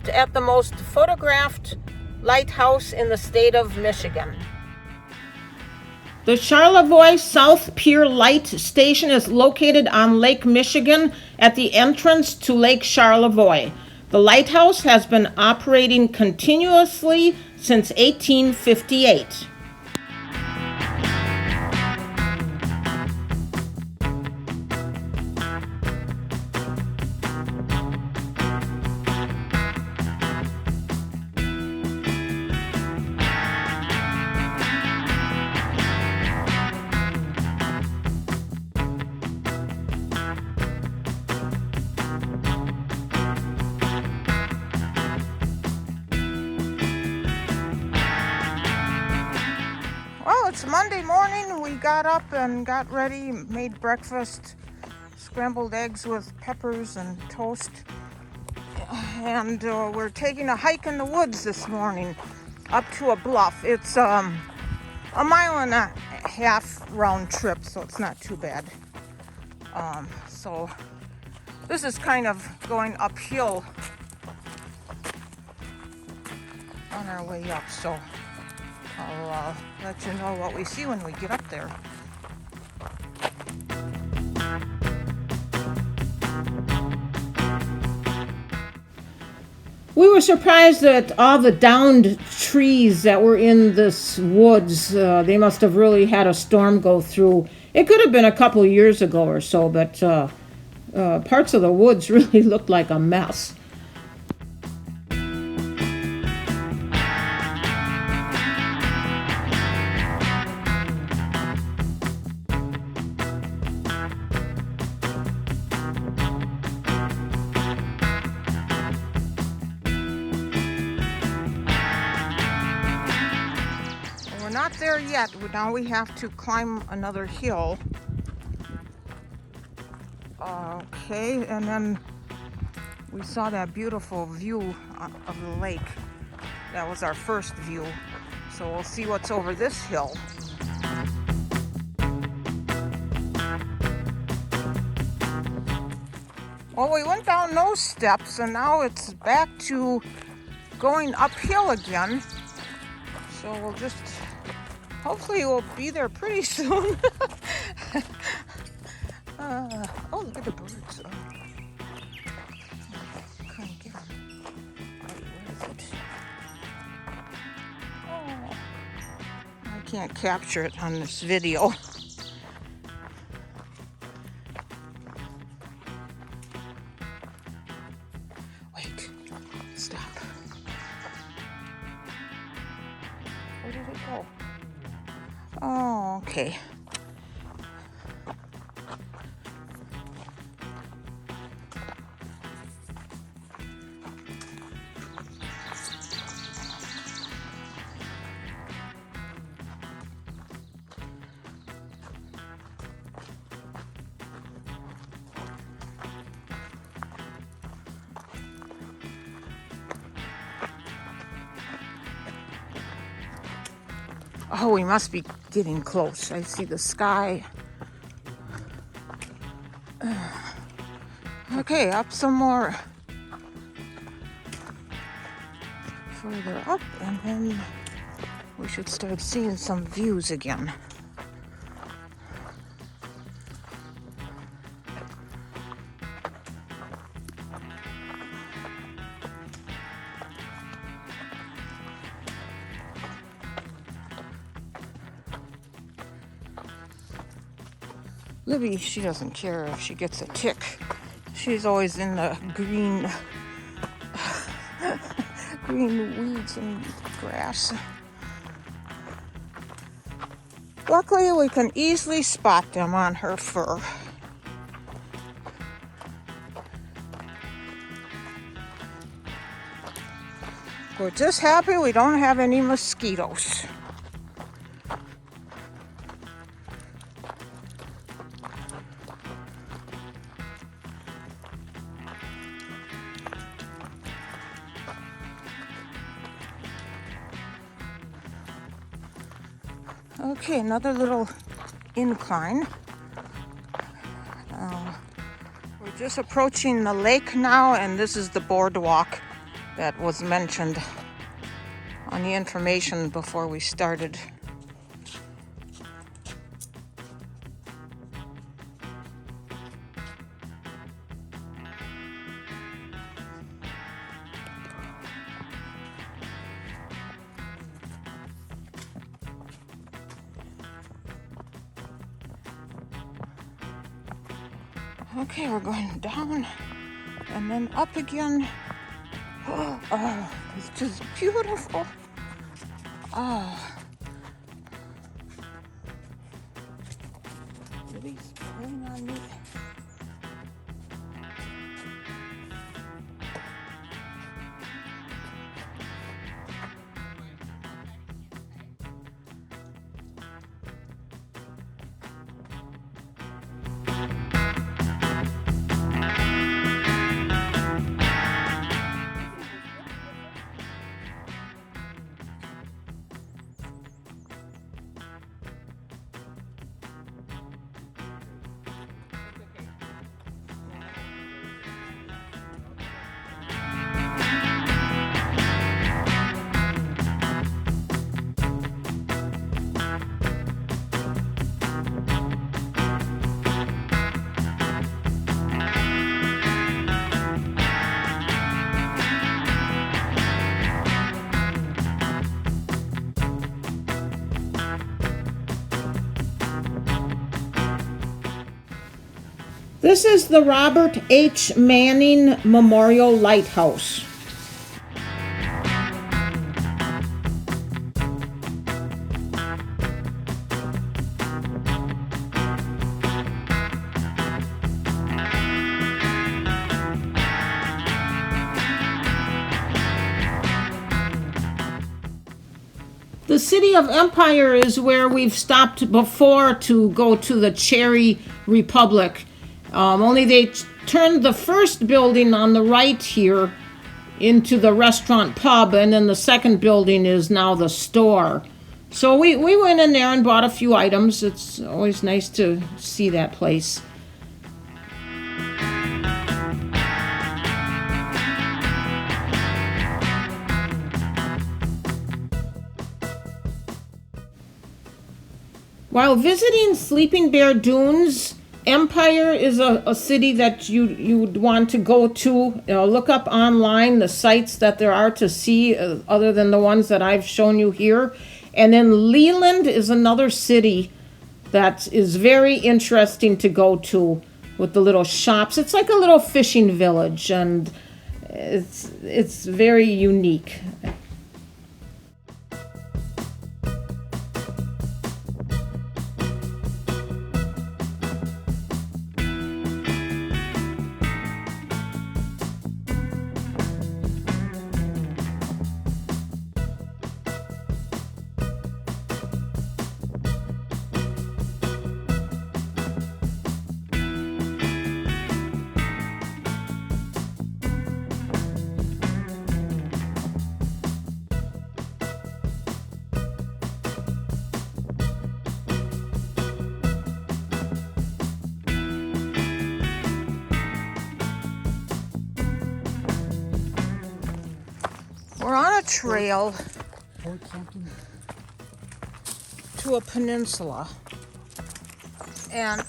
stopped at the most photographed lighthouse in the state of Michigan. The Charlevoix South Pier Light Station is located on Lake Michigan at the entrance to Lake Charlevoix. The lighthouse has been operating continuously since 1858. Well, it's Monday morning. We got up and got ready, made breakfast, scrambled eggs with peppers and toast. And we're taking a hike in the woods this morning up to a bluff. It's a 1.5 mile round trip, so it's not too bad. So this is kind of going uphill on our way up, so I'll let you know what we see when we get up there. We were surprised at all the downed trees that were in this woods. They must have really had a storm go through. It could have been a couple years ago or so, but parts of the woods really looked like a mess. Not there yet. Now we have to climb another hill. Okay, and then we saw that beautiful view of the lake. That was our first view. So we'll see what's over this hill. Well, we went down those steps and now it's back to going uphill again. So we'll just hopefully we'll be there pretty soon. Oh, look at the birds. Couldn't get them. Where is it? Oh, I can't capture it on this video. Wait, stop. Where did it go? Oh, okay. Oh, we must be getting close. I see the sky. Okay, up some more. Further up, and then we should start seeing some views again. Libby, she doesn't care if she gets a tick. She's always in the green weeds and grass. Luckily, we can easily spot them on her fur. We're just happy we don't have any mosquitoes. Okay, another little incline. We're just approaching the lake now, and this is the boardwalk that was mentioned on the information before we started. Okay, we're going down and then up again. Oh, it's just beautiful. Oh. Lily's pulling on me. This is the Robert H. Manning Memorial Lighthouse. The city of Empire is where we've stopped before to go to the Cherry Republic. Only they turned the first building on the right here into the restaurant pub, and then the second building is now the store. So we went in there and bought a few items. It's always nice to see that place. While visiting Sleeping Bear Dunes, Empire is a city that you would want to go to. Look up online the sites that there are to see other than the ones that I've shown you here. And then Leland is another city that is very interesting to go to with the little shops. It's like a little fishing village, and it's very unique. We're on a trail to a peninsula, and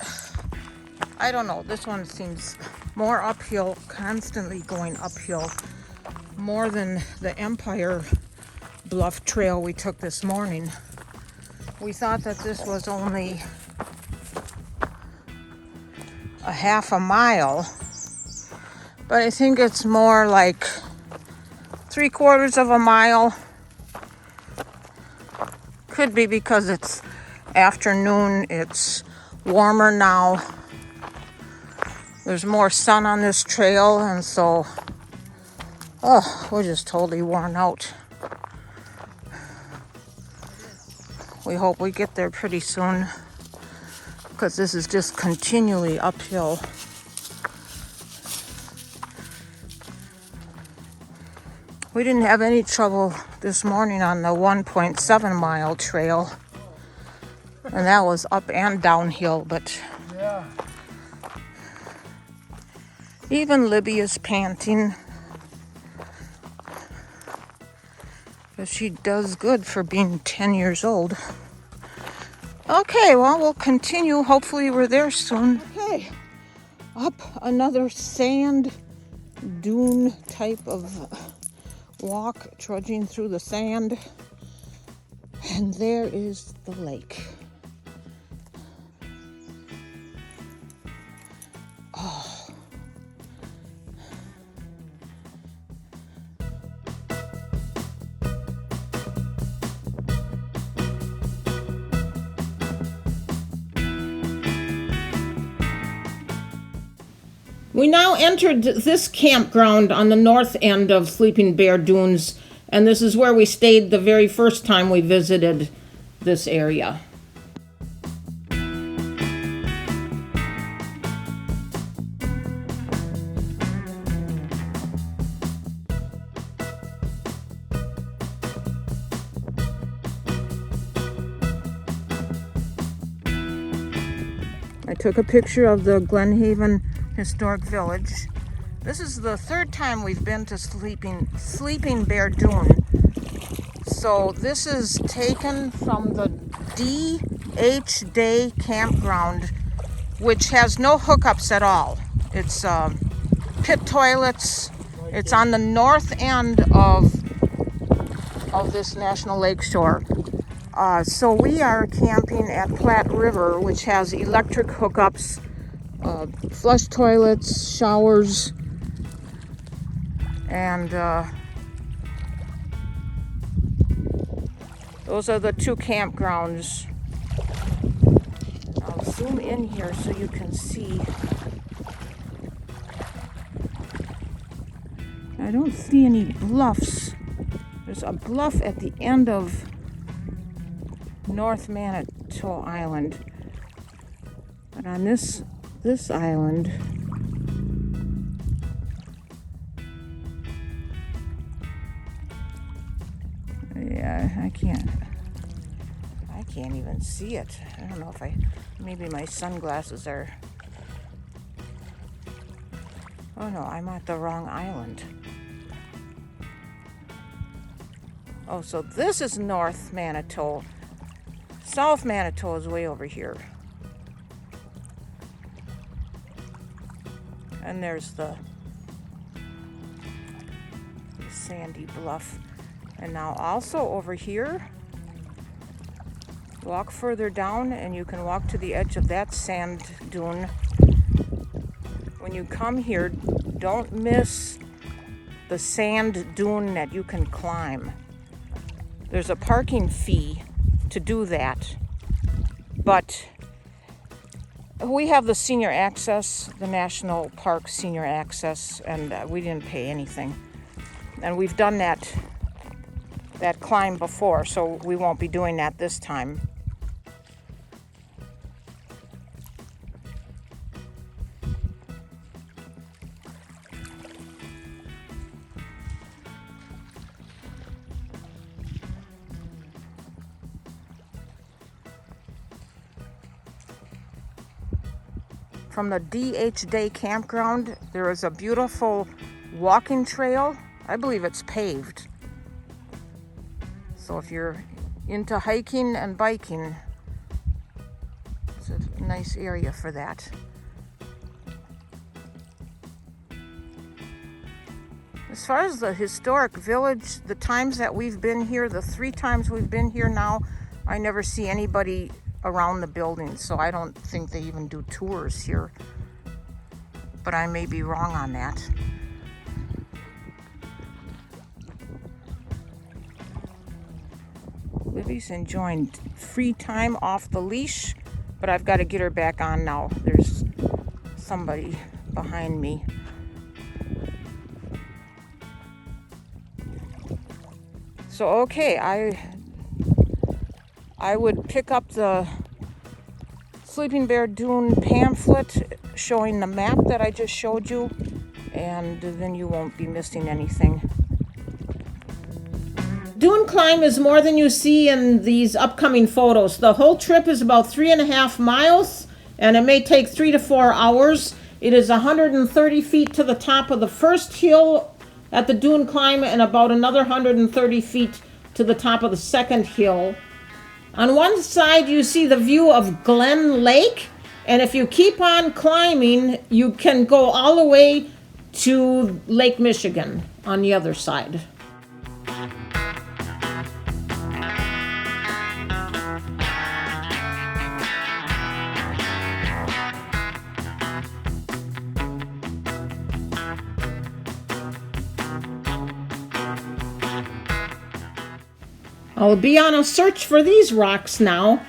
I don't know, this one seems more uphill, constantly going uphill, more than the Empire Bluff trail we took this morning. We thought that this was only a half a mile, but I think it's more like 3/4 of a mile. Could be because it's afternoon, it's warmer now. There's more sun on this trail, and so, we're just totally worn out. We hope we get there pretty soon, because this is just continually uphill. We didn't have any trouble this morning on the 1.7 mile trail, and that was up and downhill, but yeah. Even Libby is panting. She does good for being 10 years old. Okay, well, we'll continue. Hopefully we're there soon. Okay, up another sand dune type of walk, trudging through the sand. And there is the lake. Oh. We now entered this campground on the north end of Sleeping Bear Dunes, and this is where we stayed the very first time we visited this area. I took a picture of the Glen Historic Village. This is the third time we've been to Sleeping Bear Dune. So this is taken from the D.H. Day campground, which has no hookups at all. It's pit toilets. It's on the north end of this National Lake Shore. So we are camping at Platte River, which has electric hookups, flush toilets, showers, and those are the two campgrounds. I'll zoom in here so you can see. I don't see any bluffs. There's a bluff at the end of North Manitou Island. But on this island, yeah, I can't even see it. I don't know if maybe my sunglasses are, oh no, I'm at the wrong island. Oh, so this is North Manitou. South Manitou is way over here. And there's the sandy bluff. And now also over here, walk further down and you can walk to the edge of that sand dune. When you come here, don't miss the sand dune that you can climb. There's a parking fee to do that, but we have the senior access, the National Park senior access, and we didn't pay anything. And we've done that climb before, so we won't be doing that this time. From the D.H. Day campground, there is a beautiful walking trail. I believe it's paved. So if you're into hiking and biking, it's a nice area for that. As far as the historic village, the times that we've been here, the 3 times we've been here now, I never see anybody around the building, so I don't think they even do tours here. But I may be wrong on that. Livy's enjoying free time off the leash, but I've got to get her back on now. There's somebody behind me. So okay, I would pick up the Sleeping Bear Dune pamphlet showing the map that I just showed you, and then you won't be missing anything. Dune climb is more than you see in these upcoming photos. The whole trip is about 3.5 miles, and it may take 3 to 4 hours. It is 130 feet to the top of the first hill at the Dune climb, and about another 130 feet to the top of the second hill. On one side, you see the view of Glen Lake, and if you keep on climbing, you can go all the way to Lake Michigan on the other side. I'll be on a search for these rocks now.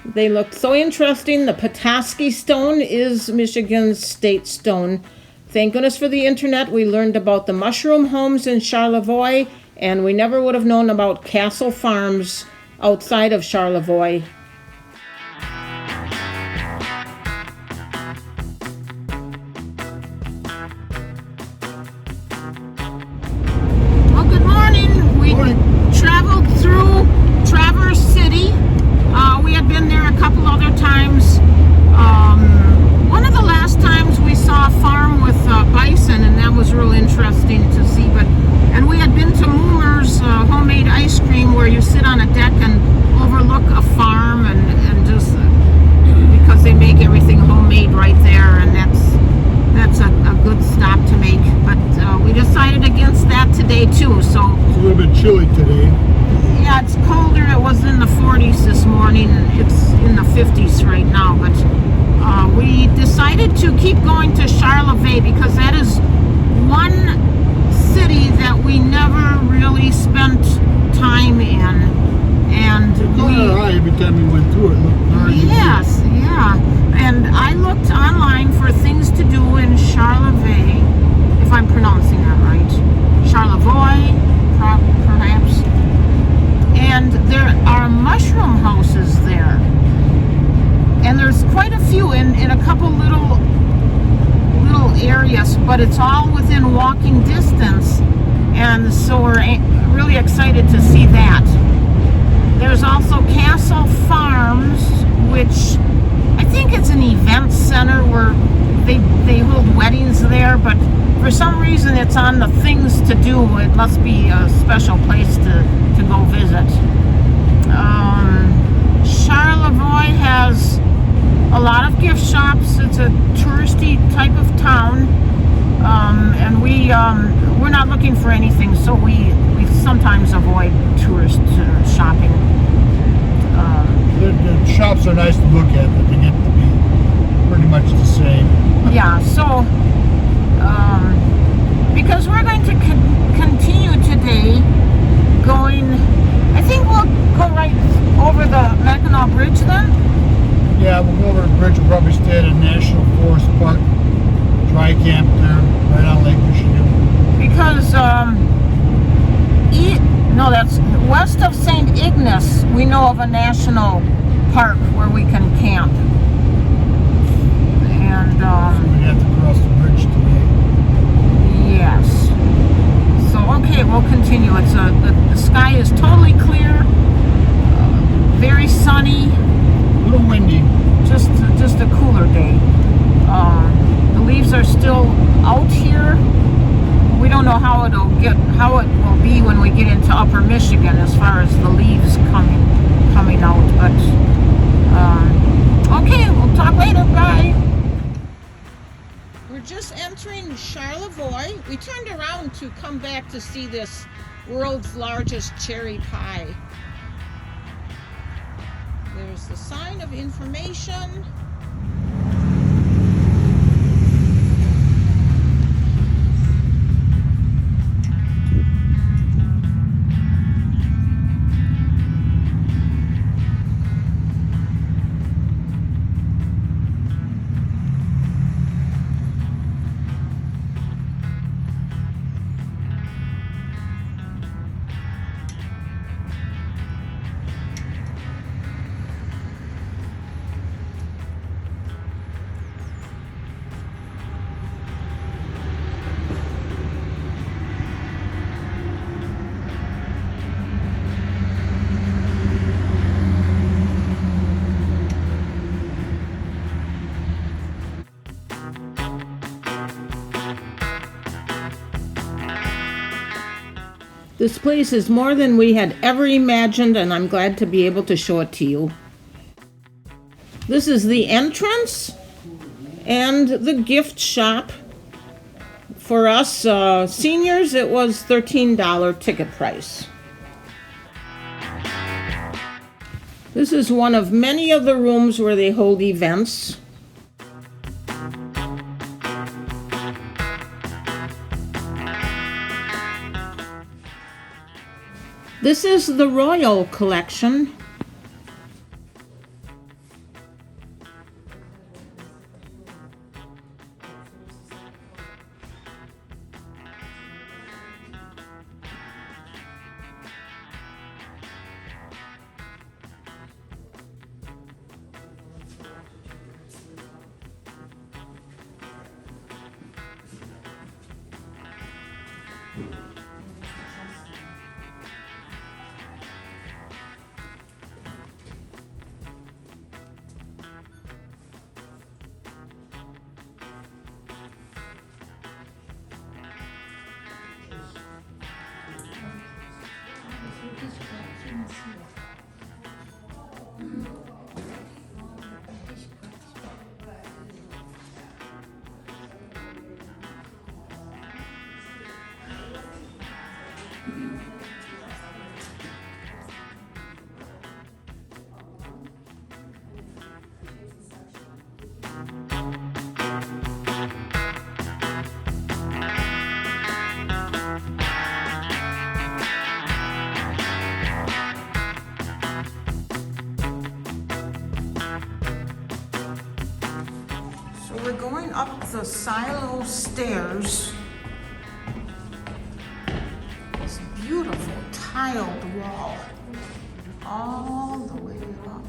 They look so interesting. The Petoskey stone is Michigan's state stone. Thank goodness for the internet. We learned about the mushroom homes in Charlevoix, and we never would have known about Castle Farms outside of Charlevoix. Well, good morning. We traveled through Traverse City. We had been there a couple other times. One of the last times we saw a farm with bison, and that was real interesting to see. And we had been to Moomer's homemade ice cream, where you sit on a deck and overlook a farm, and just because they make everything homemade right there, and that's a good stop to make. But we decided against that today too. So it's a little bit chilly today. Yeah, it's colder. It was in the 40s this morning. It's in the 50s right now. But we decided to keep going to Charlevoix because that is one city that we never really spent time in. And every time we went through it, looked very yes, yeah. And I looked online for things to do in Charlevoix, if I'm pronouncing that right. Charlevoix, perhaps. And there are mushroom houses there. And there's quite a few in a couple little areas, but it's all within walking distance. And so we're really excited to see that. There's also Castle Farms, which I think it's an event center where they hold weddings there, but for some reason it's on the things to do. It must be a special place to go visit. Charlevoix has a lot of gift shops. It's a touristy type of town, and we're not looking for anything, so we sometimes avoid tourist shopping. The shops are nice to look at, but they get to be pretty much the same. Yeah, so because we're going to continue today going, I think we'll go right over the Mackinac Bridge then. Yeah, we'll go over the bridge. We'll probably stay at a National Forest Park dry camp there, right on Lake Michigan. Because that's west of St. Ignace. We know of a national park where we can camp. And so we have to cross the bridge today. Yes. So okay, we'll continue. It's the sky is totally clear, very sunny. A little windy. Just a cooler day. The leaves are still out here. We don't know how it will be when we get into Upper Michigan as far as the leaves coming out. But okay, we'll talk later. Bye. We're just entering Charlevoix. We turned around to come back to see this world's largest cherry pie. There's the sign of information. This place is more than we had ever imagined, and I'm glad to be able to show it to you. This is the entrance and the gift shop. For us seniors, it was $13 ticket price. This is one of many of the rooms where they hold events. This is the Royal Collection. We're going up the silo stairs. This beautiful tiled wall all the way up.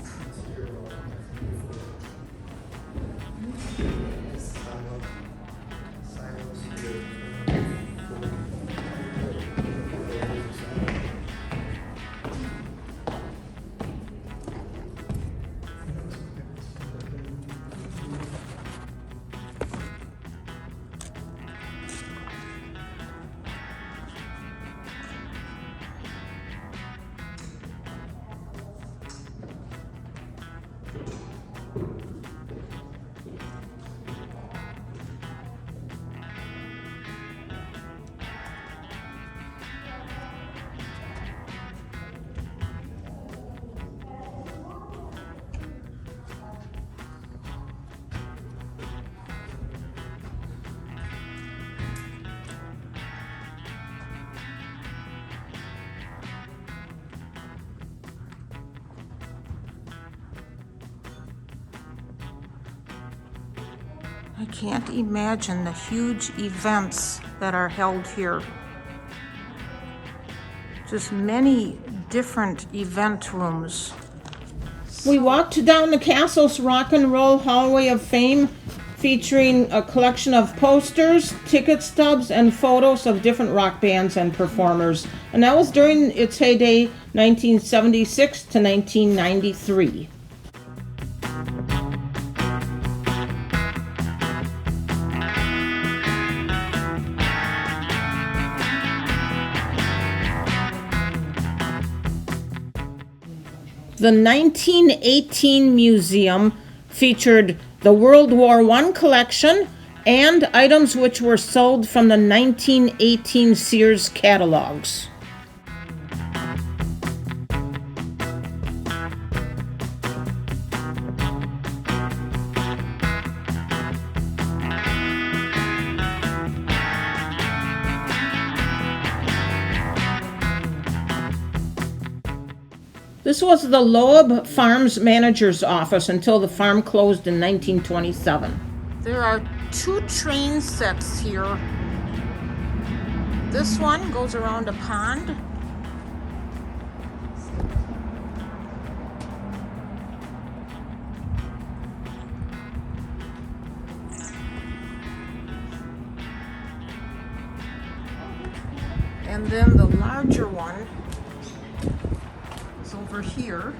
I can't imagine the huge events that are held here. Just many different event rooms. We walked down the castle's rock and roll hallway of fame, featuring a collection of posters, ticket stubs, and photos of different rock bands and performers. And that was during its heyday, 1976 to 1993. The 1918 museum featured the World War I collection and items which were sold from the 1918 Sears catalogs. This was the Loeb Farms manager's office until the farm closed in 1927. There are two train sets here. This one goes around a pond. And then the larger one is over here.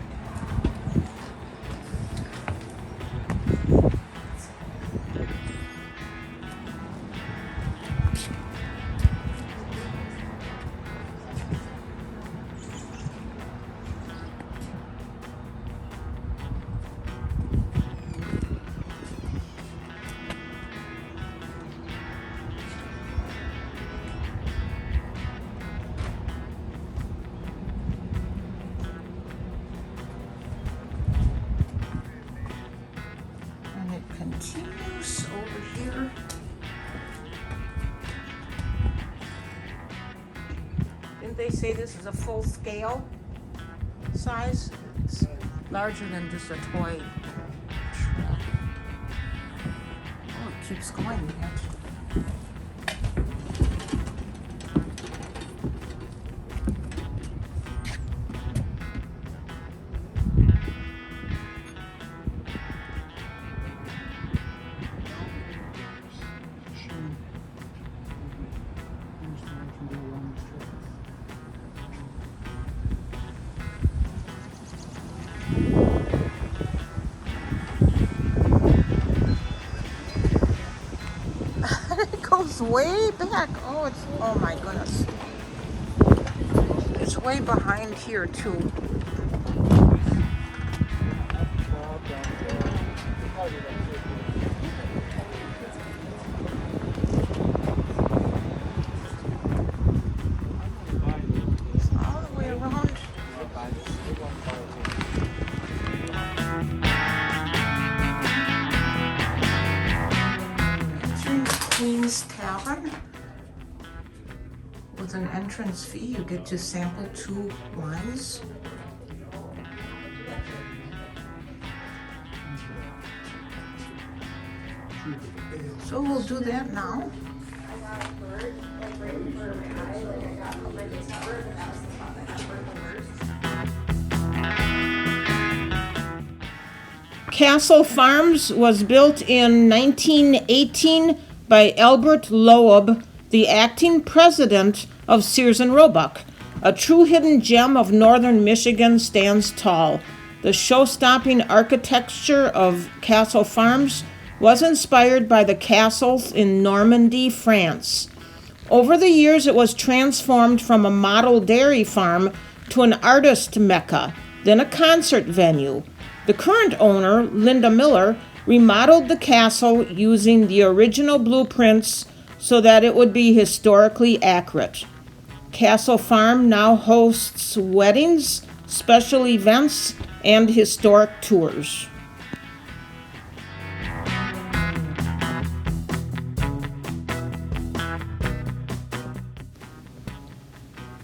they say this is a full scale size? It's larger than just a toy truck. Oh, it keeps going yet. It goes way back. Oh my goodness. It's way behind here too. All the way around. Queen's Tavern. With an entrance fee, you get to sample 2 wines. So we'll do that now. Castle Farms was built in 1918 by Albert Loeb, the acting president of Sears and Roebuck. A true hidden gem of northern Michigan stands tall. The show-stopping architecture of Castle Farms was inspired by the castles in Normandy, France. Over the years, it was transformed from a model dairy farm to an artist mecca, then a concert venue. The current owner, Linda Miller, remodeled the castle using the original blueprints so that it would be historically accurate. Castle Farm now hosts weddings, special events, and historic tours.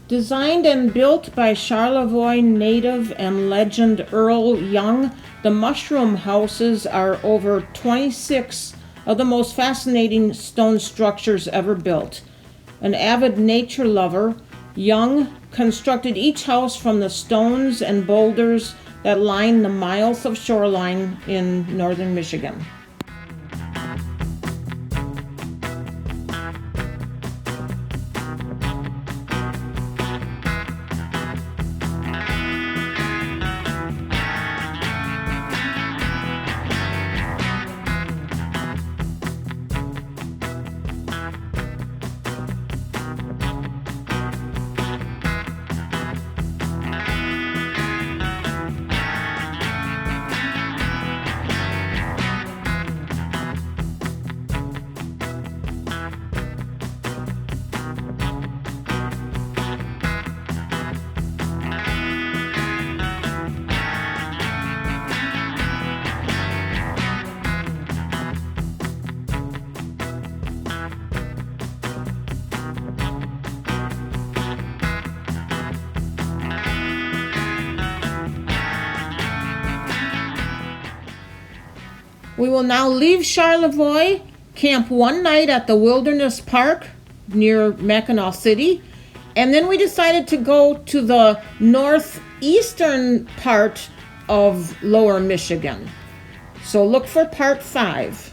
Designed and built by Charlevoix native and legend Earl Young, the mushroom houses are over 26 of the most fascinating stone structures ever built. An avid nature lover, Young constructed each house from the stones and boulders that line the miles of shoreline in northern Michigan. We will now leave Charlevoix, camp one night at the Wilderness Park near Mackinac City, and then we decided to go to the northeastern part of Lower Michigan. So look for part 5.